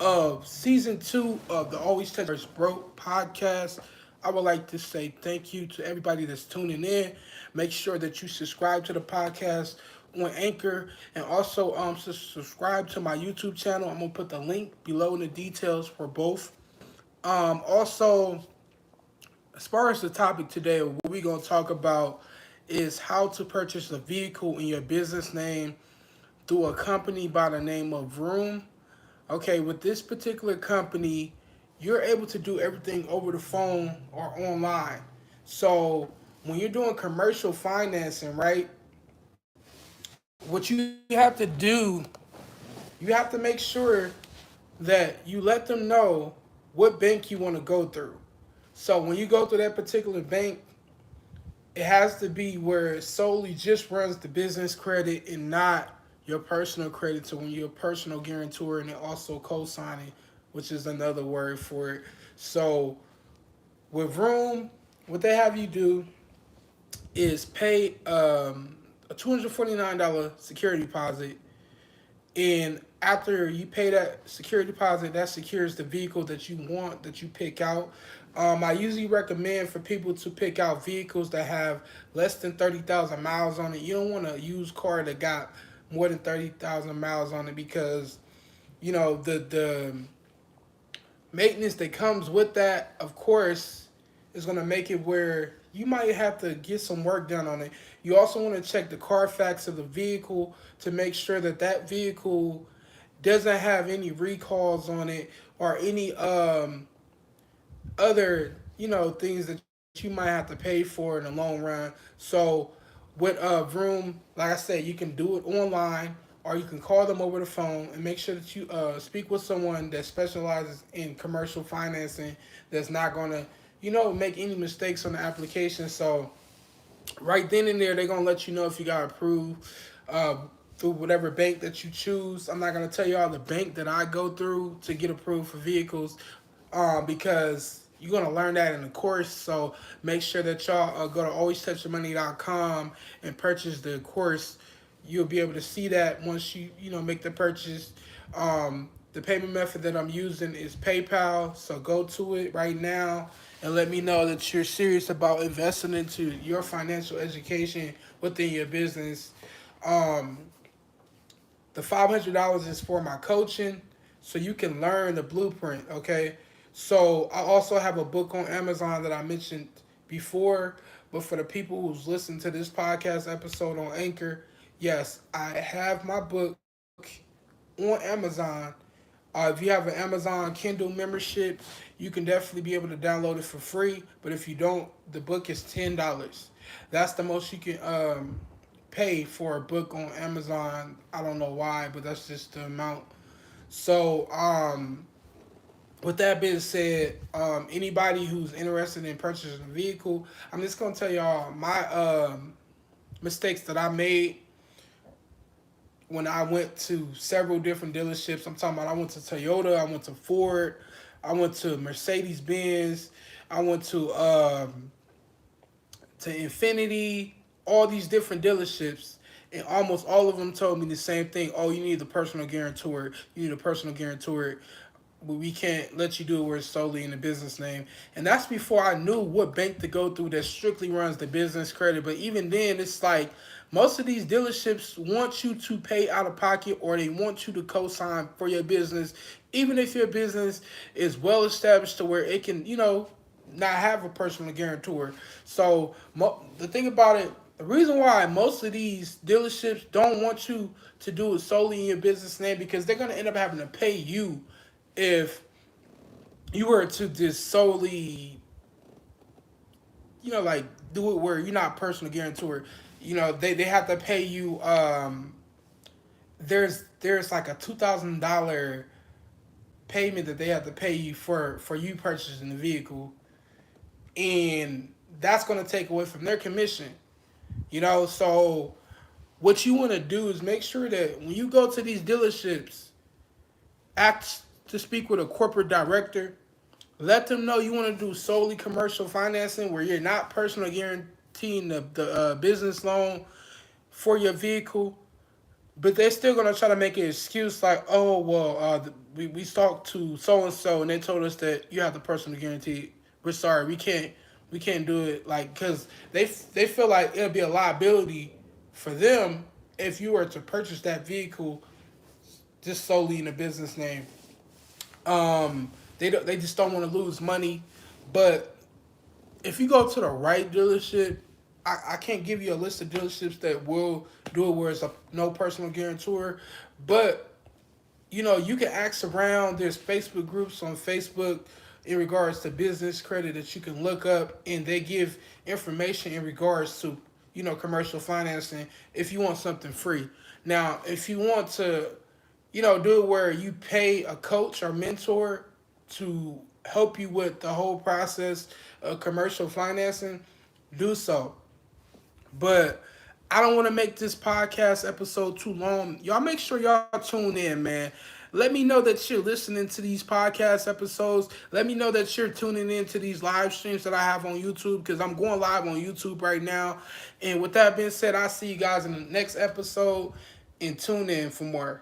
of season 2 of the Always Touch Broke podcast. I would like to say thank you to everybody that's tuning in. Make sure that you subscribe to the podcast on Anchor, and also subscribe to my YouTube channel. I'm gonna put the link below in the details for both. Also, as far as the topic today, what we're gonna talk about is how to purchase a vehicle in your business name through a company by the name of Vroom. Okay, with this particular company, you're able to do everything over the phone or online. So when you're doing commercial financing, right, what you have to do, you have to make sure that you let them know what bank you want to go through. So when you go through that particular bank, it has to be where it solely just runs the business credit and not your personal credit. So when you're a personal guarantor and then also co-signing, which is another word for it. So with Vroom, what they have you do is pay a $249 security deposit, and after you pay that security deposit, that secures the vehicle that you want, that you pick out. I usually recommend for people to pick out vehicles that have less than 30,000 miles on it. You don't want a used car that got more than 30,000 miles on it, because the maintenance that comes with that, of course, is going to make it where you might have to get some work done on it. You also want to check the Carfax of the vehicle to make sure that that vehicle doesn't have any recalls on it, or any other things that you might have to pay for in the long run. So with Vroom, like I said, you can do it online, or you can call them over the phone, and make sure that you speak with someone that specializes in commercial financing, that's not going to make any mistakes on the application. So right then and there, they're going to let you know if you got approved uh, through whatever bank that you choose. I'm not going to tell you all the bank that I go through to get approved for vehicles, because you're going to learn that in the course. So make sure that y'all go to alwaystouchyourmoney.com and purchase the course. You'll be able to see that once you make the purchase. The payment method that I'm using is PayPal, so go to it right now and let me know that you're serious about investing into your financial education within your business. Um, the $500 is for my coaching, so you can learn the blueprint. Okay, so I also have a book on Amazon that I mentioned before, but for the people who's listened to this podcast episode on Anchor, yes, I have my book on Amazon. If you have an Amazon Kindle membership, you can definitely be able to download it for free. But if you don't, the book is $10. That's the most you can pay for a book on Amazon. I don't know why, but that's just the amount. So, with that being said, anybody who's interested in purchasing a vehicle, I'm just gonna tell y'all my mistakes that I made when I went to several different dealerships. I'm talking about I went to Toyota, I went to Ford, I went to Mercedes Benz, I went to Infinity, all these different dealerships, and almost all of them told me the same thing. Oh, you need the personal guarantor. You need a personal guarantor. But we can't let you do it where it's solely in the business name. And that's before I knew what bank to go through that strictly runs the business credit. But even then, it's like most of these dealerships want you to pay out of pocket, or they want you to co-sign for your business, even if your business is well established to where it can, not have a personal guarantor. So the thing about it, the reason why most of these dealerships don't want you to do it solely in your business name, because they're gonna end up having to pay you if you were to just solely, like do it where you're not personal guarantor. They have to pay you. There's like a $2,000 payment that they have to pay you for you purchasing the vehicle, and that's going to take away from their commission. So what you want to do is make sure that when you go to these dealerships, ask to speak with a corporate director. Let them know you want to do solely commercial financing, where you're not personal guaranteeing the business loan for your vehicle, but they're still gonna try to make an excuse like, oh well, we talked to so and so, and they told us that you have the personal guarantee. We're sorry, we can't do it, like, because they feel like it'll be a liability for them if you were to purchase that vehicle just solely in a business name. They just don't want to lose money, but if you go to the right dealership, I can't give you a list of dealerships that will do it where it's a no personal guarantor, but you can ask around. There's Facebook groups on Facebook in regards to business credit that you can look up, and they give information in regards to commercial financing if you want something free. Now, if you want to do it where you pay a coach or mentor to help you with the whole process of commercial financing, do so. But I don't want to make this podcast episode too long. Y'all make sure y'all tune in, man. Let me know that you're listening to these podcast episodes. Let me know that you're tuning in to these live streams that I have on YouTube, because I'm going live on YouTube right now. And with that being said, I'll see you guys in the next episode, and tune in for more.